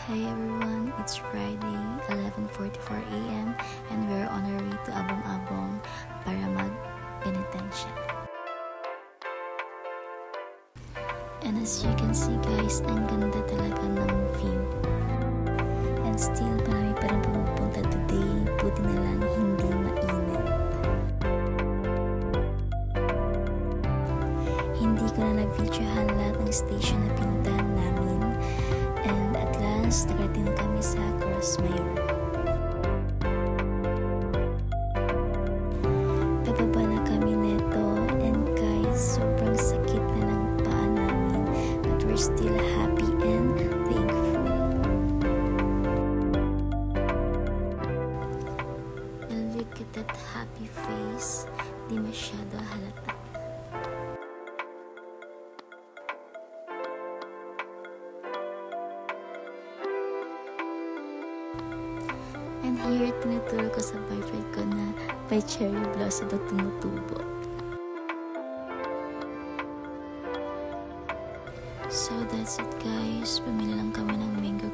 Hi everyone, it's Friday, 11:44 a.m. and we're on our way to Abong-Abong para mag-penitensya. And as you can see guys, ang ganda talaga ng view. And still, marami pa rin pumupunta today, buti na lang hindi mainit. Hindi ko na na-videohan lahat ng station na pinuntahan namin. And at last, nakarating na kami sa Cross Mayor. Pababa na kami neto, and guys, sobrang sakit na ng paa namin, but we're still happy and thankful. And look at that happy face, di masyado halata. And here, tinuturo ko sa boyfriend ko na by cherry blossom na tumutubo. So that's it guys. Pumili lang kami ng mango